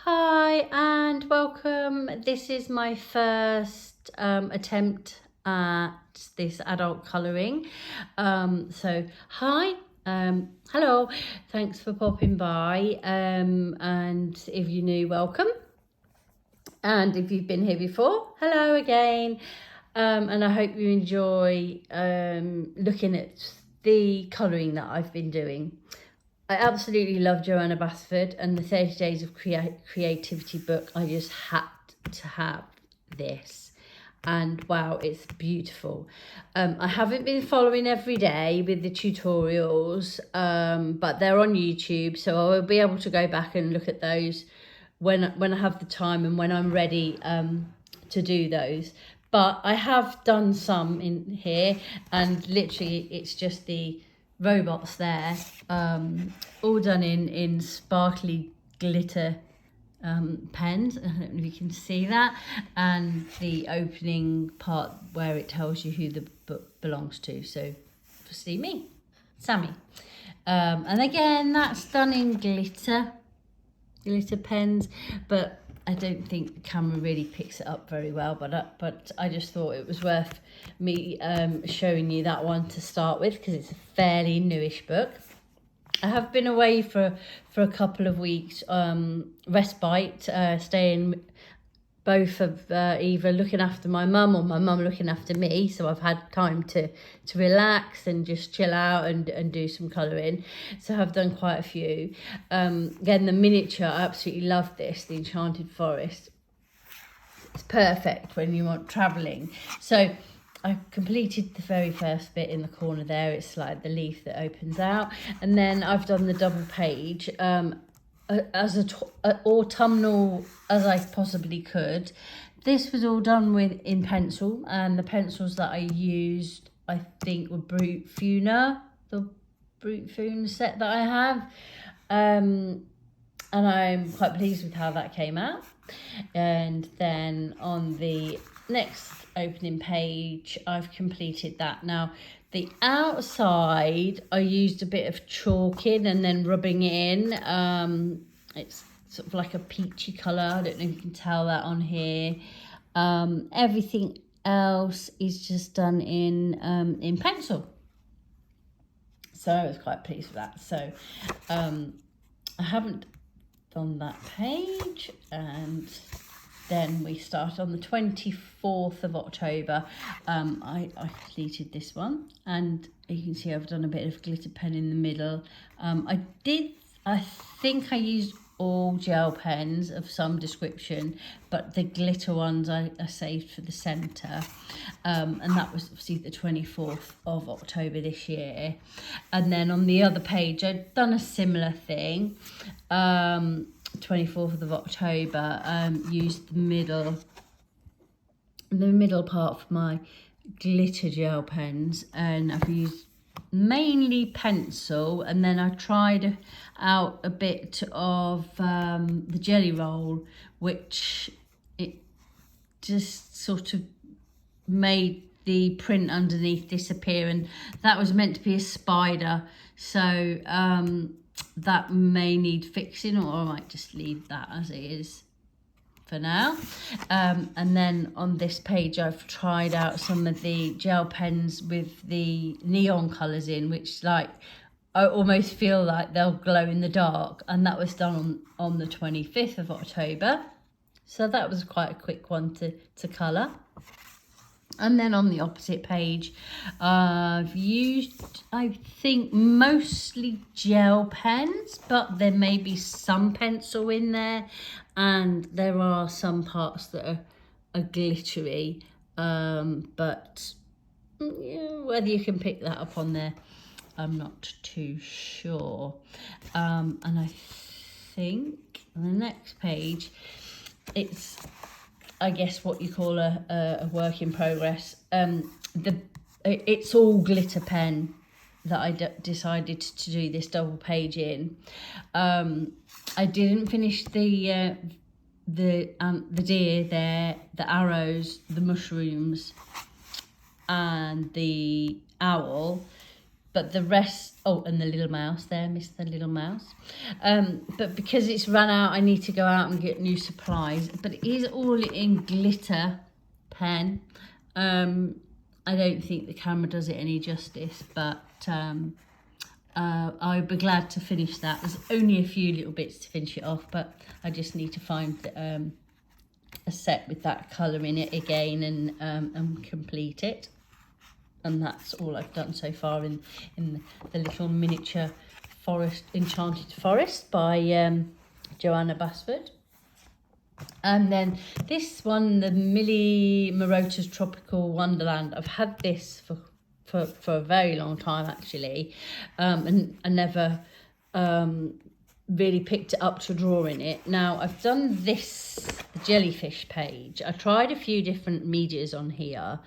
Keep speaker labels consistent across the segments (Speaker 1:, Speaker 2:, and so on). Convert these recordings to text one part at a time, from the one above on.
Speaker 1: Hi and welcome. This is my first attempt at this adult colouring. Hi, hello, thanks for popping by, and if you're new, welcome. And if you've been here before, hello again. And I hope you enjoy looking at the colouring that I've been doing. I absolutely love Joanna Basford, and the 30 Days of Creativity book. I just had to have this, and wow, it's beautiful. I haven't been following every day with the tutorials, but they're on YouTube, so I will be able to go back and look at those when I have the time and when I'm ready to do those. But I have done some in here, and literally it's just the robots there, all done in sparkly glitter pens. I don't know if you can see that, and the opening part where it tells you who the book belongs to. So obviously me, Sammy, and again that's done in glitter pens, but I don't think the camera really picks it up very well, but I just thought it was worth me showing you that one to start with, because it's a fairly newish book. I have been away for a couple of weeks, respite, staying both of either looking after my mum or my mum looking after me, so I've had time to relax and just chill out and do some colouring. So I've done quite a few. Again, the miniature, I absolutely love this, the Enchanted Forest. It's perfect when you want travelling. So I completed the very first bit in the corner there. It's like the leaf that opens out, and then I've done the double page as autumnal as I possibly could. This was all done in pencil, and the pencils that I used, I think, were Brute Funa, the Brute Funa set that I have, and I'm quite pleased with how that came out. And then on the next opening page, I've completed that. Now the outside, I used a bit of chalking and then rubbing it in. It's sort of like a peachy colour. I don't know if you can tell that on here. Everything else is just done in pencil. So I was quite pleased with that. So I haven't done that page, and then we start on the 24th of October. I completed this one, and you can see I've done a bit of glitter pen in the middle. I think I used all gel pens of some description, but the glitter ones I saved for the centre, and that was obviously the 24th of October this year. And then on the other page I'd done a similar thing, 24th of October, used the middle part for my glitter gel pens, and I've used mainly pencil, and then I tried out a bit of the jelly roll, which it just sort of made the print underneath disappear, and that was meant to be a spider, so that may need fixing, or I might just leave that as it is for now. And then on this page I've tried out some of the gel pens with the neon colours in, which like I almost feel like they'll glow in the dark, and that was done on the 25th of October. So that was quite a quick one to colour. And then on the opposite page, I've used, I think, mostly gel pens, but there may be some pencil in there, and there are some parts that are glittery, but yeah, whether you can pick that up on there, I'm not too sure. And I think on the next page, it's, I guess, what you call a work in progress. It's all glitter pen that I decided to do this double page in. I didn't finish the deer there, the arrows, the mushrooms, and the owl, but the rest, oh, and the little mouse there, missed the little mouse. But because it's run out, I need to go out and get new supplies. But it is all in glitter pen. I don't think the camera does it any justice, but I'll be glad to finish that. There's only a few little bits to finish it off, but I just need to find a set with that colour in it again and complete it. And that's all I've done so far in the little miniature forest, Enchanted Forest by Joanna Basford. And then this one, the Millie Morota's Tropical Wonderland. I've had this for a very long time actually, and I never really picked it up to draw in it. Now I've done this jellyfish page. I tried a few different medias on here,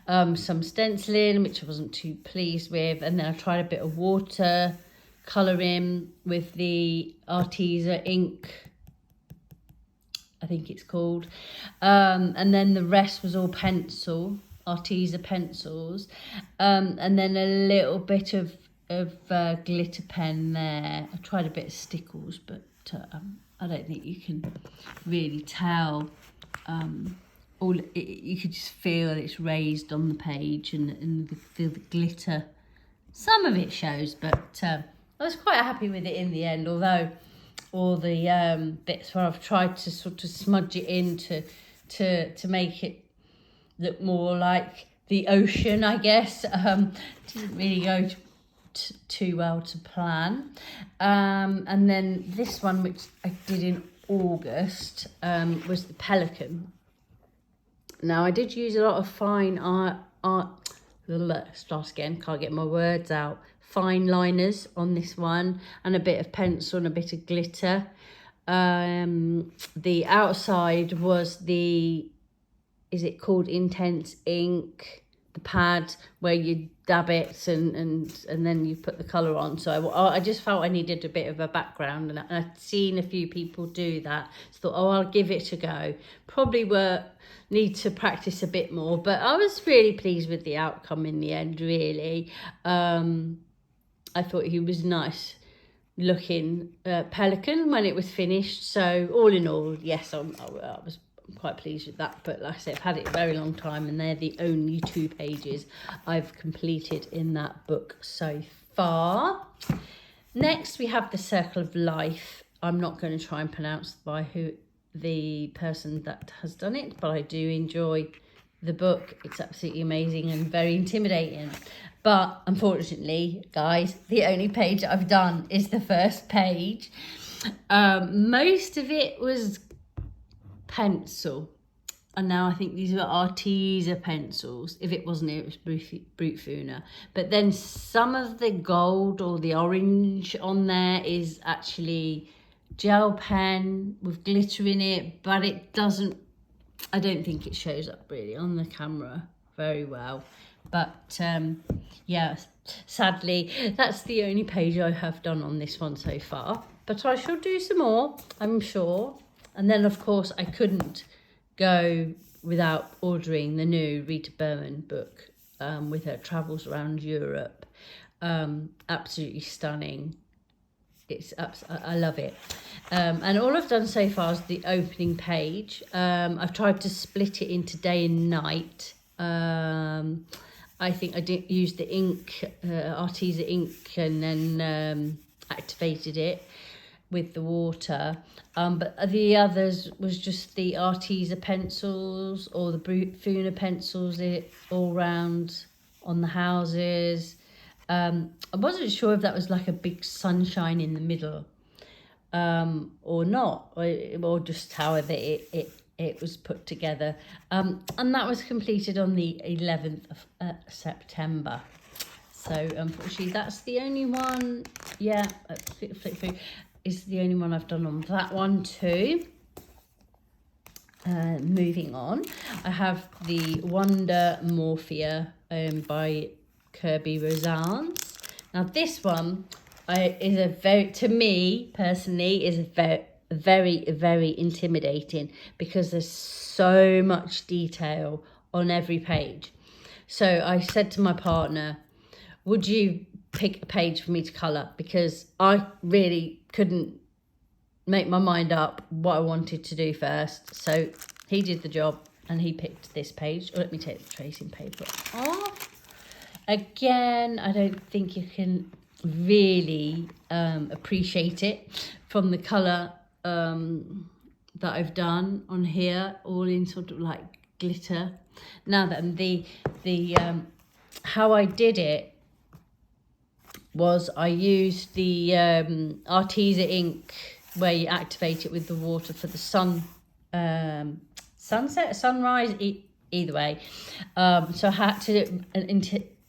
Speaker 1: some stenciling, which I wasn't too pleased with, and then I tried a bit of water colouring with the Arteza ink, I think it's called, and then the rest was all pencil, Arteza pencils, and then a little bit of glitter pen there. I tried a bit of stickles, but I don't think you can really tell. You could just feel it's raised on the page, and the glitter. Some of it shows, but I was quite happy with it in the end. Although all the bits where I've tried to sort of smudge it in to make it look more like the ocean, I guess, didn't really go too well to plan. And then this one, which I did in August, was the pelican. Now I did use a lot of fine start again, can't get my words out, fine liners on this one, and a bit of pencil and a bit of glitter. The outside was is it called Intense Ink, the pad where you dab it and then you put the colour on. So I just felt I needed a bit of a background, and I'd seen a few people do that. So I thought, I'll give it a go. Probably need to practice a bit more, but I was really pleased with the outcome in the end, really. I thought he was nice looking pelican when it was finished. So all in all, yes, I was quite pleased with that. But like I said, I've had it a very long time, and they're the only 2 pages I've completed in that book so far. Next, we have The Circle of Life. I'm not going to try and pronounce the person that has done it, but I do enjoy the book. It's absolutely amazing and very intimidating. But unfortunately, guys, the only page I've done is the first page. Most of it was pencil, and now I think these were Arteza pencils. If it wasn't, it was Brute Funa. But then some of the gold or the orange on there is actually gel pen with glitter in it, but it doesn't, I don't think it shows up really on the camera very well. But yeah, sadly, that's the only page I have done on this one so far. But I shall do some more, I'm sure. And then, of course, I couldn't go without ordering the new Rita Berman book with her travels around Europe. Absolutely stunning. I love it. And all I've done so far is the opening page. I've tried to split it into day and night. I think I did use the ink, Arteza ink, and then activated it with the water. But the others was just the Arteza pencils or the Brute Funa pencils all round on the houses. I wasn't sure if that was like a big sunshine in the middle or not, or just however it was put together. And that was completed on the 11th of September. So unfortunately, that's the only one. Yeah, flick through. Is the only one I've done on that one too. Moving on, I have the Wonder Morphia by Kirby Rosans. Now this one is to me personally, is very, very intimidating because there's so much detail on every page. So I said to my partner, would you pick a page for me to colour, because I really couldn't make my mind up what I wanted to do first. So he did the job and he picked this page. Let me take the tracing paper off. Again, I don't think you can really appreciate it from the colour that I've done on here, all in sort of like glitter. Now then, the how I did it was I used the Arteza ink, where you activate it with the water for the sunset, sunrise, either way. So I had to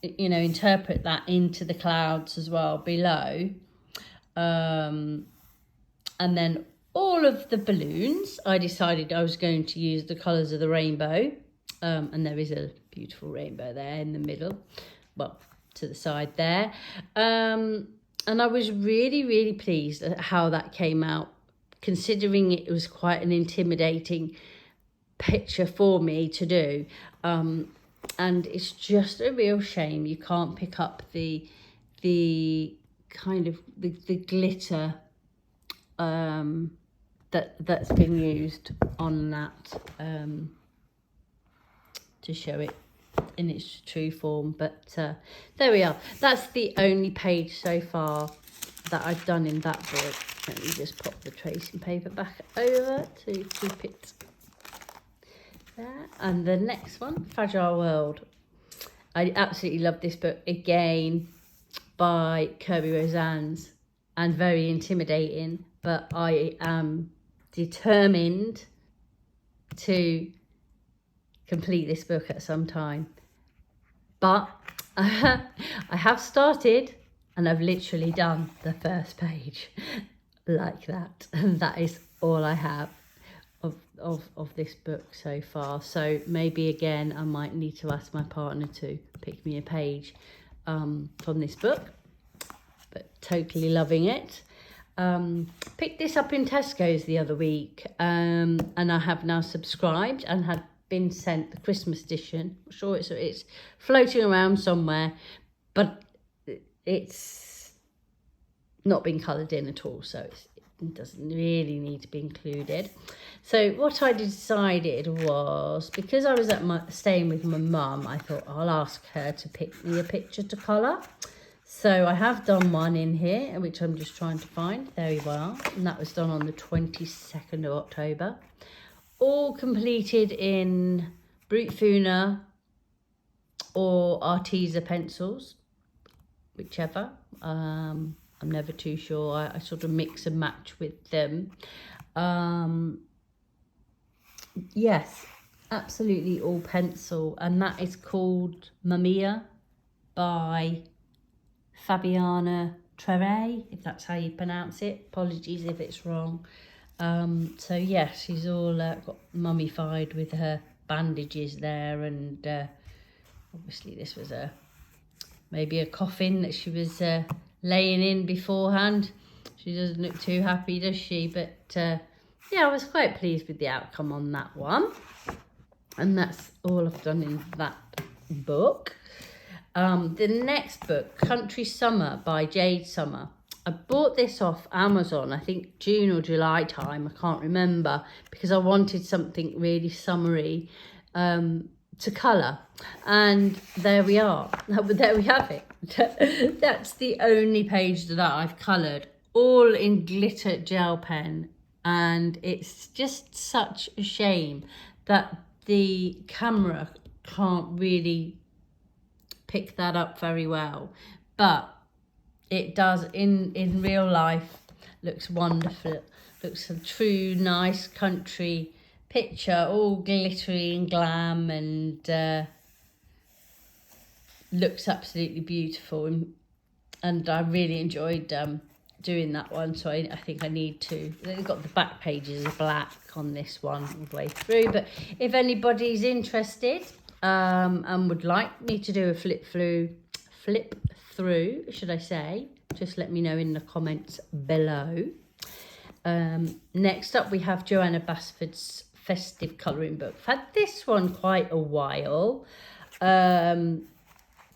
Speaker 1: interpret that into the clouds as well below. And then all of the balloons, I decided I was going to use the colours of the rainbow. And there is a beautiful rainbow there in the middle, well, to the side there. And I was really, really pleased at how that came out, considering it was quite an intimidating picture for me to do. And it's just a real shame you can't pick up the kind of the glitter that's been used on that to show it in its true form. But there we are. That's the only page so far that I've done in that book. Let me just pop the tracing paper back over to keep it there. And the next one, Fragile World. I absolutely love this book, again by Kirby Rosannes, and very intimidating, but I am determined to complete this book at some time. But I have started, and I've literally done the first page like that, and that is all I have of this book so far. So maybe again I might need to ask my partner to pick me a page from this book, but totally loving it. Picked this up in Tesco's the other week, and I have now subscribed and had been sent the Christmas edition. I'm sure it's floating around somewhere, but it's not been coloured in at all, so it doesn't really need to be included. So what I decided was, because I was staying with my mum, I thought I'll ask her to pick me a picture to colour. So I have done one in here, which I'm just trying to find. There you are. And that was done on the 22nd of October. All completed in Brute Funa or Arteza pencils, whichever. I'm never too sure. I sort of mix and match with them. Yes, absolutely all pencil. And that is called Mamiya by Fabiana Trere, if that's how you pronounce it. Apologies if it's wrong. So yeah, she's all got mummified with her bandages there, and obviously this was maybe a coffin that she was laying in beforehand. She doesn't look too happy, does she? But yeah, I was quite pleased with the outcome on that one. And that's all I've done in that book. The next book, Country Summer by Jade Summer. I bought this off Amazon, I think June or July time, I can't remember, because I wanted something really summery to colour. And there we are. There we have it. That's the only page that I've coloured, all in glitter gel pen. And it's just such a shame that the camera can't really pick that up very well, but it does in real life. Looks wonderful. Looks a true nice country picture, all glittery and glam, and looks absolutely beautiful, and I really enjoyed doing that one. So I think I need to. They've got the back pages are black on this one all the way through, but if anybody's interested and would like me to do a flip through, should I say, just let me know in the comments below. Next up we have Joanna Basford's festive colouring book. I've had this one quite a while,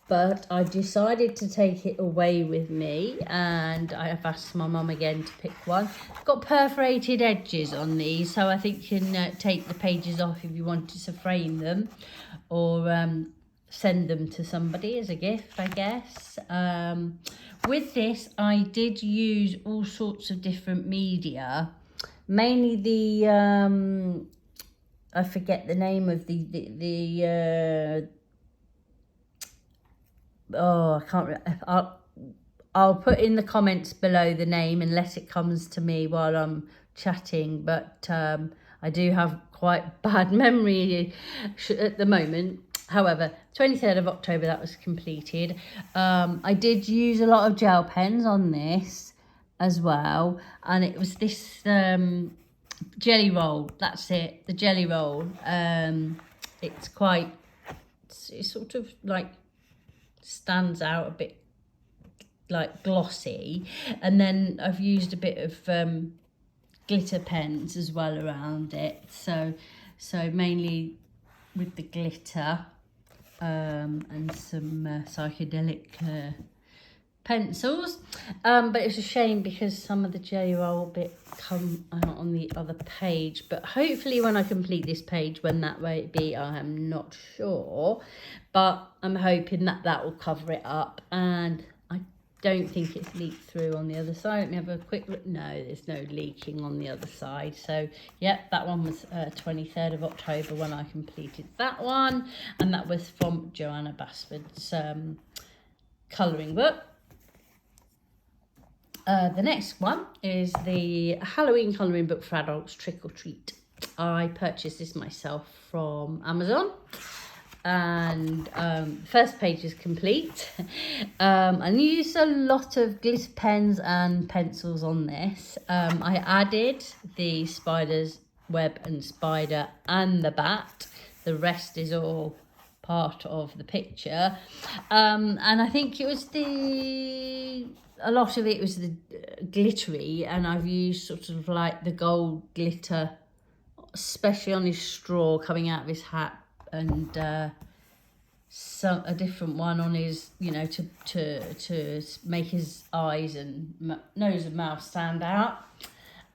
Speaker 1: but I decided to take it away with me, and I have asked my mum again to pick one. I've got perforated edges on these, so I think you can take the pages off if you wanted to frame them, or send them to somebody as a gift, I guess. With this, I did use all sorts of different media, mainly the I forget the name of oh, I can't. I'll put in the comments below the name unless it comes to me while I'm chatting. But I do have quite bad memory at the moment. However, 23rd of October that was completed. I did use a lot of gel pens on this as well, and it was this jelly roll. That's it, the jelly roll. It's quite. It's sort of like stands out a bit like glossy, and then I've used a bit of glitter pens as well around it, so mainly with the glitter and some psychedelic pencils, but it's a shame because some of the jelly roll bit come out on the other page, but hopefully when I complete this page, when that may be, I am not sure, but I'm hoping that that will cover it up, and I don't think it's leaked through on the other side. Let me have a quick look. No, there's no leaking on the other side. So yeah, that one was 23rd of October when I completed that one, and that was from Joanna Basford's colouring book. The next one is the Halloween colouring book for adults, Trick or Treat. I purchased this myself from Amazon, and first page is complete. I used a lot of glitter pens and pencils on this. I added the spider's web and spider and the bat. The rest is all part of the picture, and I think it was a lot of it was the glittery, and I've used sort of like the gold glitter, especially on his straw coming out of his hat, and a different one on his, you know, to make his eyes and nose and mouth stand out.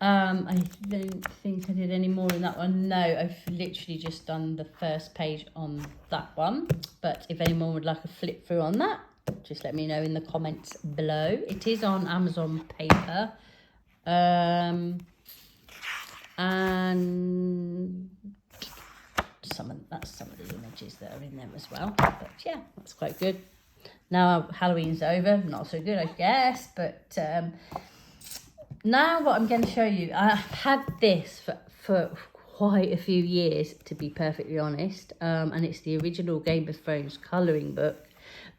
Speaker 1: I don't think I did any more in that one. No, I've literally just done the first page on that one, but if anyone would like a flip through on that, just let me know in the comments below. It is on Amazon paper, and that's some of the images that are in there as well. But yeah, that's quite good. Now Halloween's over, not so good, I guess. But now what I'm going to show you, I've had this for quite a few years, to be perfectly honest, and it's the original Game of Thrones colouring book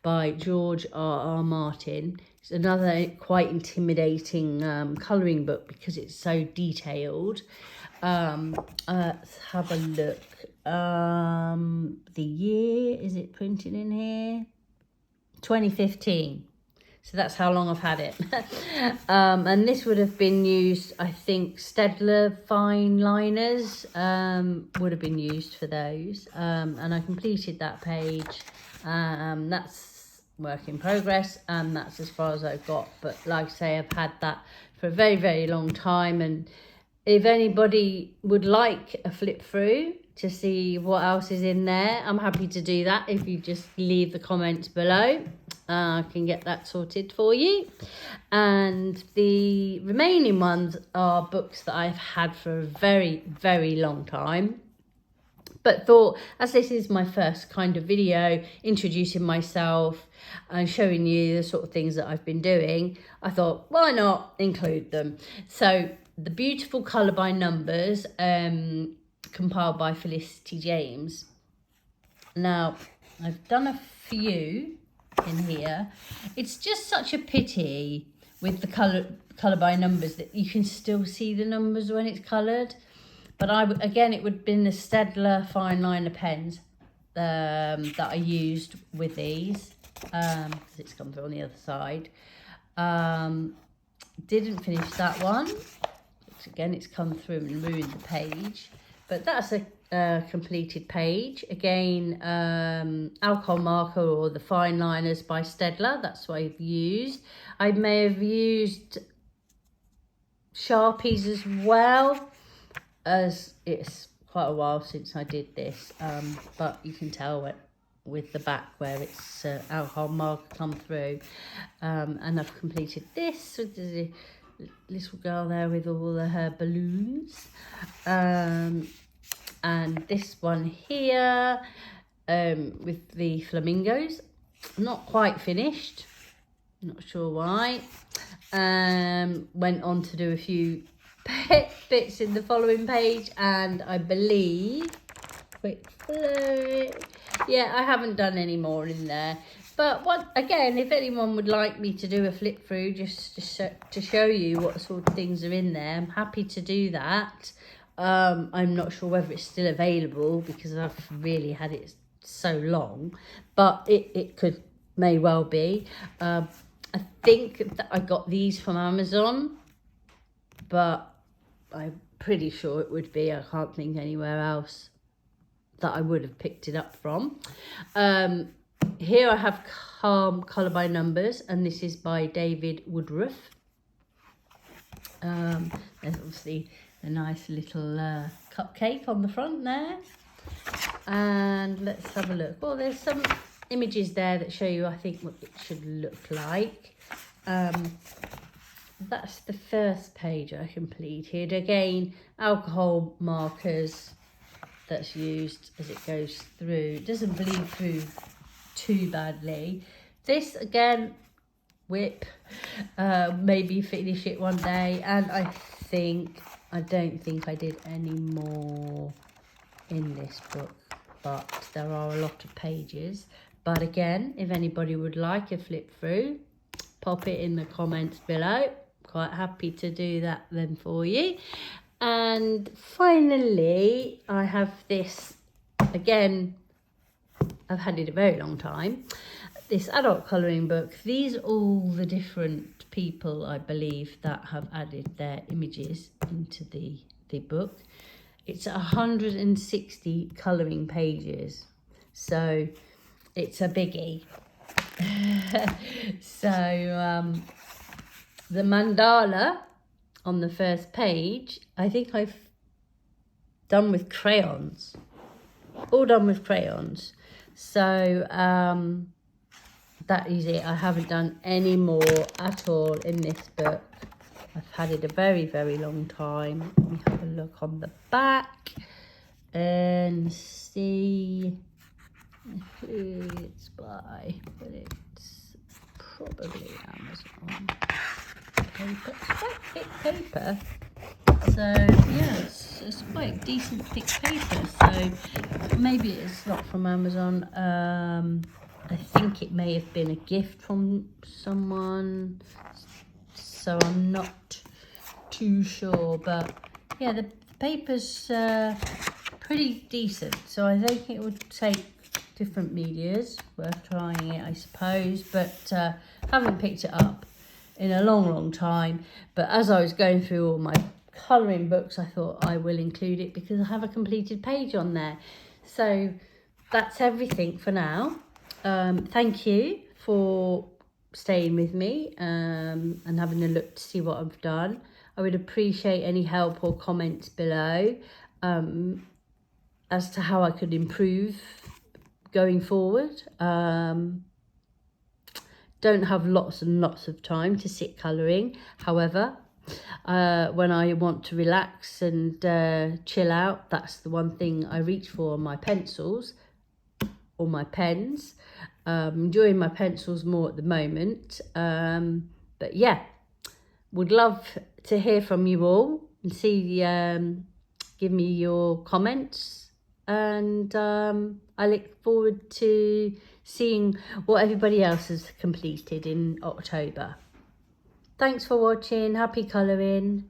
Speaker 1: by George R.R. Martin. It's another quite intimidating colouring book because it's so detailed. Let's have a look. The year, is it printed in here? 2015. So that's how long I've had it. And this would have been used, I think, Staedtler fine liners would have been used for those. And I completed that page. That's work in progress, and that's as far as I've got. But like I say, I've had that for a very, very long time. And if anybody would like a flip through to see what else is in there, I'm happy to do that. If you just leave the comments below, I can get that sorted for you. And the remaining ones are books that I've had for a very, very long time, but thought, as this is my first kind of video introducing myself and showing you the sort of things that I've been doing, I thought, why not include them? So the Beautiful Colour by Numbers, compiled by Felicity James. Now, I've done a few in here. It's just such a pity with the colour by numbers that you can still see the numbers when it's coloured. But again, it would have been the Staedtler fine liner pens that I used with these, because it's come through on the other side. Didn't finish that one. Again, it's come through and ruined the page. But that's a completed page. Again, alcohol marker or the fine liners by Stedler, that's what I've used. I may have used Sharpies as well, as it's quite a while since I did this, but you can tell with the back where it's alcohol marker come through. And I've completed this with the little girl there with all of her balloons, and this one here with the flamingos. Not quite finished, not sure why. Went on to do a few bits in the following page, and I believe, quick flow, yeah, I haven't done any more in there. But again, if anyone would like me to do a flip through just to show you what sort of things are in there, I'm happy to do that. I'm not sure whether it's still available because I've really had it so long, but it may well be. I think that I got these from Amazon, but I'm pretty sure it would be. I can't think anywhere else that I would have picked it up from. Here I have Calm Colour by Numbers, and this is by David Woodruff. There's obviously a nice little cupcake on the front there. And let's have a look. Well, there's some images there that show you, I think, what it should look like. That's the first page I completed. Again, alcohol markers that's used as it goes through. It doesn't bleed through too badly. This again, whip, maybe finish it one day. And I don't think I did any more in this book, but there are a lot of pages. But again, if anybody would like a flip through, pop it in the comments below. Quite happy to do that then for you. And finally, I have this, again, I've had it a very long time, this adult colouring book. These are all the different people, I believe, that have added their images into the book. It's 160 colouring pages, so it's a biggie. So the mandala on the first page, I think I've done with crayons, all done with crayons. So that is it. I haven't done any more at all in this book. I've had it a very, very long time. Let me have a look on the back and see who it's by, but it's probably Amazon. Paper. It's quite thick paper. So yeah, it's quite decent thick paper. So maybe it's not from Amazon. I think it may have been a gift from someone, so I'm not too sure. But yeah, the paper's pretty decent. So I think it would take different medias, worth trying it, I suppose. But haven't picked it up in a long time. But as I was going through all my colouring books, I thought I will include it because I have a completed page on there. So that's everything for now. Thank you for staying with me and having a look to see what I've done. I would appreciate any help or comments below as to how I could improve going forward. Don't have lots and lots of time to sit colouring. However, when I want to relax and chill out, that's the one thing I reach for on my pencils or my pens. Enjoying my pencils more at the moment. But yeah, would love to hear from you all and see, give me your comments. And I look forward to seeing what everybody else has completed in October. Thanks for watching. Happy colouring.